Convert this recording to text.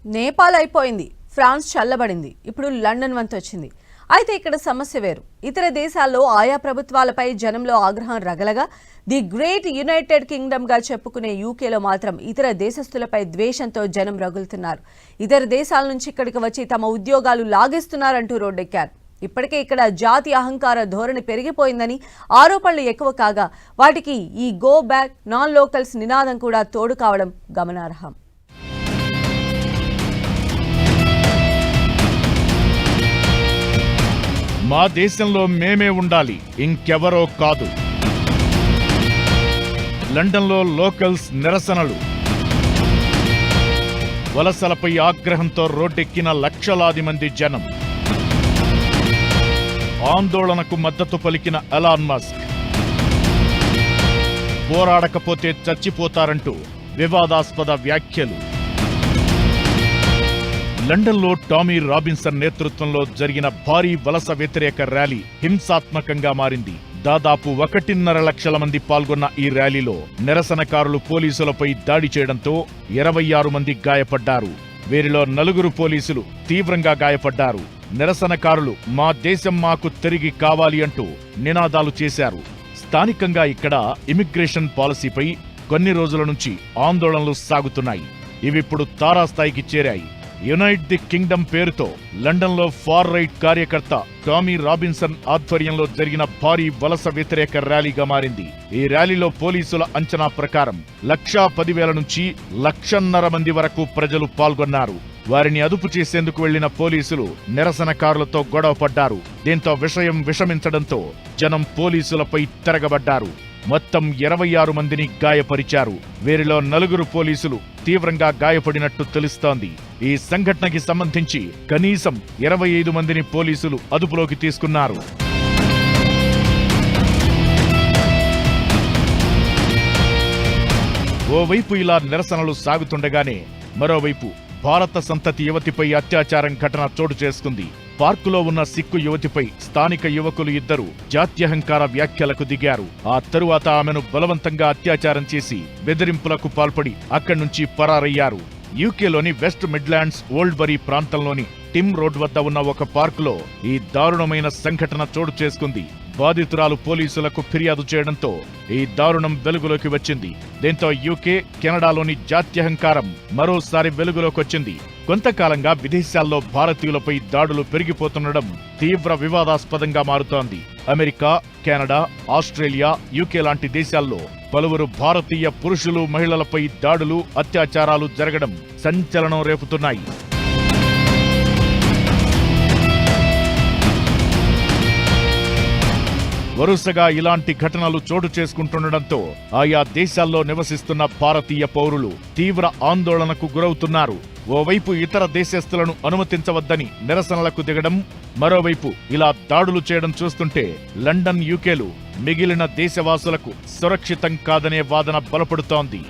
నేపాల్ అయిపోయింది, ఫ్రాన్స్ చల్లబడింది, ఇప్పుడు లండన్ వంతు వచ్చింది. అయితే ఇక్కడ సమస్య వేరు. ఇతర దేశాల్లో ఆయా ప్రభుత్వాలపై జనంలో ఆగ్రహం రగలగా ది గ్రేట్ యునైటెడ్ కింగ్డమ్ గా చెప్పుకునే యూకేలో మాత్రం ఇతర దేశస్తులపై ద్వేషంతో జనం రగులుతున్నారు. ఇతర దేశాల నుంచి ఇక్కడికి వచ్చి తమ ఉద్యోగాలు లాగేస్తున్నారంటూ రోడ్డెక్కారు. ఇప్పటికే ఇక్కడ జాతి అహంకార ధోరణి పెరిగిపోయిందని ఆరోపణలు ఎక్కువ కాగా వాటికి ఈ గో బ్యాక్ నాన్ లోకల్స్ నినాదం కూడా తోడు కావడం గమనార్హం. మా దేశంలో మేమే ఉండాలి, ఇంకెవరో కాదు. లండన్లో లోకల్స్ నిరసనలు. వలసలపై ఆగ్రహంతో రోడ్డెక్కిన లక్షలాది మంది జనం. ఆందోళనకు మద్దతు పలికిన ఎలాన్ మస్క్. పోరాడకపోతే చచ్చిపోతారంటూ వివాదాస్పద వ్యాఖ్యలు. లండన్లో టామీ రాబిన్సన్ నేతృత్వంలో జరిగిన భారీ వలస వ్యతిరేక ర్యాలీ హింసాత్మకంగా మారింది. దాదాపు 1.5 లక్షల మంది పాల్గొన్న ఈ ర్యాలీలో నిరసనకారులు పోలీసులపై దాడి చేయడంతో 26 మంది గాయపడ్డారు. వీరిలో 4 పోలీసులు తీవ్రంగా గాయపడ్డారు. నిరసనకారులు మా దేశం మాకు తిరిగి కావాలి అంటూ నినాదాలు చేశారు. స్థానికంగా ఇక్కడ ఇమిగ్రేషన్ పాలసీపై కొన్ని రోజుల నుంచి ఆందోళనలు సాగుతున్నాయి. ఇవిప్పుడు తారాస్థాయికి చేరాయి. యునైట్ ది కింగ్డమ్ పేరుతో లండన్లో ఫార్ రైట్ కార్యకర్త టామీ రాబిన్సన్ ఆధ్వర్యంలో జరిగిన భారీ వలస వ్యతిరేక ర్యాలీగా మారింది. ఈ ర్యాలీలో పోలీసుల అంచనా ప్రకారం 1,10,000 నుంచి 1,50,000 మంది వరకు ప్రజలు పాల్గొన్నారు. వారిని అదుపు చేసేందుకు వెళ్లిన పోలీసులు నిరసనకారులతో గొడవ పడ్డారు. దీంతో విషయం విషమించడంతో జనం పోలీసులపై తిరగబడ్డారు. మొత్తం 26 మందిని గాయపరిచారు. వీరిలో 4 పోలీసులు తీవ్రంగా గాయపడినట్టు తెలుస్తోంది. ఈ సంఘటనకి సంబంధించి కనీసం 25 మందిని పోలీసులు అదుపులోకి తీసుకున్నారు. ఓవైపు ఇలా నిరసనలు సాగుతుండగానే మరోవైపు భారత సంతతి యువతిపై అత్యాచారం ఘటన చోటు చేసుకుంది. పార్కులో ఉన్న సిక్కు యువతిపై స్థానిక యువకులు 2 జాత్యహంకార వ్యాఖ్యలకు దిగారు. ఆ తరువాత ఆమెను బలవంతంగా అత్యాచారం చేసి బెదిరింపులకు పాల్పడి అక్కడి నుంచి పరారయ్యారు. యూకేలోని వెస్ట్ మిడ్లాండ్స్ ఓల్డ్ బరీ ప్రాంతంలోని టిమ్ రోడ్ వద్ద ఉన్న ఒక పార్కులో ఈ దారుణమైన సంఘటన చోటు చేసుకుంది. బాధితురాలు పోలీసులకు ఫిర్యాదు చేయడంతో ఈ దారుణం వెలుగులోకి వచ్చింది. దీంతో యూకే, కెనడాలోని జాత్యహంకారం మరోసారి వెలుగులోకొచ్చింది. కొంతకాలంగా విదేశాల్లో భారతీయులపై దాడులు పెరిగిపోతుండడం తీవ్ర వివాదాస్పదంగా మారుతోంది. అమెరికా, కెనడా, ఆస్ట్రేలియా, యూకే లాంటి దేశాల్లో పలువురు భారతీయ పురుషులు, మహిళలపై దాడులు, అత్యాచారాలు జరగడం సంచలనం రేపుతున్నాయి. వరుసగా ఇలాంటి ఘటనలు చోటు చేసుకుంటుండటంతో ఆయా దేశాల్లో నివసిస్తున్న భారతీయ పౌరులు తీవ్ర ఆందోళనకు గురవుతున్నారు. ఓవైపు ఇతర దేశస్థులను అనుమతించవద్దని నిరసనలకు దిగడం, మరోవైపు ఇలా దాడులు చేయడం చూస్తుంటే లండన్, యూకేలు మిగిలిన దేశవాసులకు సురక్షితం కాదనే వాదన బలపడుతోంది.